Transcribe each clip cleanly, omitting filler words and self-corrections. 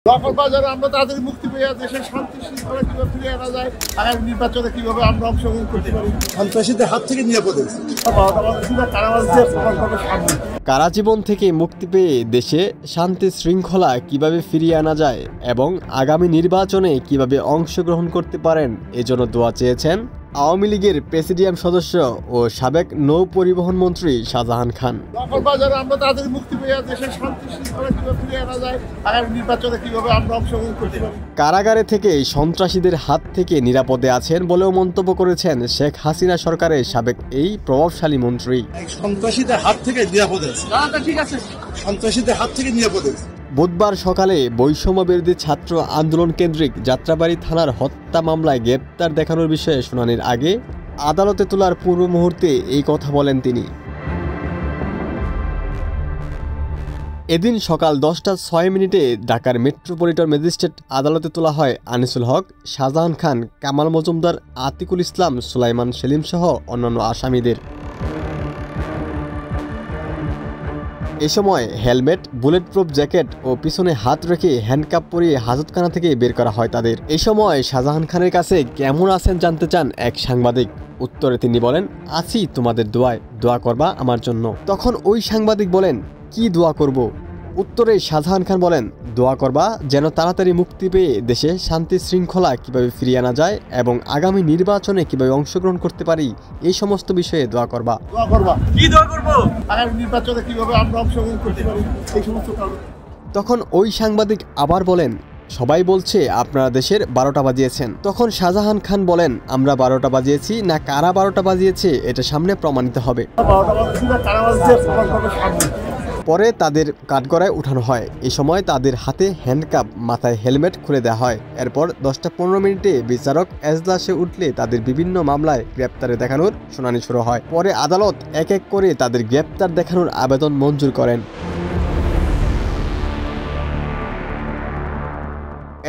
কক্সবাজারে আমরা তাড়াতাড়ি মুক্তি পেয়ে দেশের শান্তি শৃঙ্খলা কিভাবে ফিরিয়ে আনা যায়, আগামী নির্বাচনে কিভাবে আমরা অংশগ্রহণ করতে পারি, সন্ত্রাসীদের হাত থেকে নিরাপদে কারাজীবন থেকে মুক্তি পেয়ে দেশে শান্তি শৃঙ্খলা কিভাবে ফিরিয়ে আনা যায় এবং আগামী নির্বাচনে কিভাবে অংশগ্রহণ করতে পারেন এজন্য দোয়া চেয়েছেন আওয়ামী লীগের প্রেসিডিয়াম সদস্য ও সাবেক নৌ পরিবহন মন্ত্রী শাহজাহান খান। কক্সবাজারে আমরা তাড়াতাড়ি মুক্তি পেয়ে দেশের শান্তি শৃঙ্খলা কিভাবে ফিরিয়ে আনা যায়, আগামী নির্বাচনে কিভাবে আমরা অংশগ্রহণ করতে পারি। কারাগারে থেকে সন্ত্রাসীদের হাত থেকে নিরাপদে আছেন বলেও মন্তব্য করেছেন শেখ হাসিনা সরকারের সাবেক এই প্রভাবশালী মন্ত্রী। সন্ত্রাসীদের হাত থেকে নিরাপদে আছে। সন্ত্রাসীদের হাত থেকে নিরাপদে। বুধবার সকালে বৈষম্য বিরোধী ছাত্র আন্দোলন কেন্দ্রিক যাত্রাবাড়ী থানার হত্যা মামলায় গ্রেপ্তার দেখানোর বিষয়ে শুনানির আগে আদালতে তোলার পূর্ব মুহূর্তে এই কথা বলেন তিনি। এদিন সকাল 10:06 ঢাকার মেট্রোপলিটন ম্যাজিস্ট্রেট আদালতে তোলা হয় আনিসুল হক, শাহজাহান খান, কামাল মজুমদার, আতিকুল ইসলাম, সুলাইমান সেলিম সহ অন্যান্য আসামিদের। এ সময় হেলমেট, বুলেট প্রুফ জ্যাকেট ও পিছনে হাত রেখে হ্যান্ডকাপ পরিয়ে হাজতখানা থেকে বের করা হয় তাদের। এ সময় শাহজাহান খানের কাছে কেমন আছেন জানতে চান এক সাংবাদিক। উত্তরে তিনি বলেন, আছি তোমাদের দোয়ায়, দোয়া করবা আমার জন্য। তখন ওই সাংবাদিক বলেন, কি দোয়া করব? উত্তরে শাহজাহান খান বলেন, দোয়া করবা যেন তাড়াতাড়ি মুক্তি পেয়ে দেশে শান্তি শৃঙ্খলা কিভাবে ফিরিয়ে আনা যায় এবং আগামী নির্বাচনে কিভাবে অংশগ্রহণ করতে পারি এই সমস্ত বিষয়ে দোয়া করবা। কি দোয়া করব? আগামী নির্বাচনে কিভাবে আমরা অংশগ্রহণ করতে পারি এই সমস্ত কারণ। তখন ওই সাংবাদিক আবার বলেন, সবাই বলছে আপনারা দেশের 12টা বাজিয়েছেন। তখন শাহজাহান খান বলেন, আমরা 12টা বাজিয়েছি না কারা 12টা বাজিয়েছে এটা সামনে প্রমাণিত হবে। পরে তাদের কাঠগড়ায় উঠানো হয়। এই সময় তাদের হাতে হ্যান্ডকাপ, মাথায় হেলমেট খুলে দেওয়া হয়। এরপর 10:15 বিচারক এজলাসে উঠলে তাদের বিভিন্ন মামলায় গ্রেপ্তারে দেখানোর শুনানি শুরু হয়। পরে আদালত এক এক করে তাদের গ্রেপ্তার দেখানোর আবেদন মঞ্জুর করেন।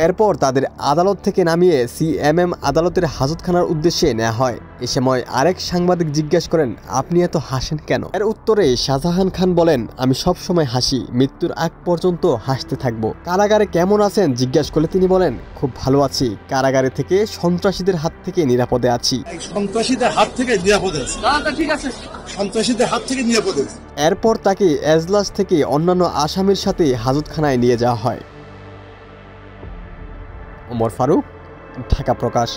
এরপর তাদের আদালত থেকে নামিয়ে সিএমএম আদালতের হাজতখানার উদ্দেশ্যে নেওয়া হয়। এ সময় আরেক সাংবাদিক জিজ্ঞাসা করেন, আপনি এত হাসেন কেন? এর উত্তরে শাহজাহান খান বলেন, আমি সব সময় হাসি, মৃত্যুর আগ পর্যন্ত হাসতে থাকবো। কারাগারে কেমন আছেন জিজ্ঞাসা করলে তিনি বলেন, খুব ভালো আছি, কারাগারে থেকে সন্ত্রাসীদের হাত থেকে নিরাপদে আছি। সন্ত্রাসীদের হাত থেকে নিরাপদে আছে। সন্ত্রাসীদের হাত থেকে নিরাপদে। এরপর তাকে এজলাস থেকে অন্যান্য আসামির সাথে হাজতখানায় নিয়ে যাওয়া হয়। ওমর ফারুক, ঢাকা প্রকাশ।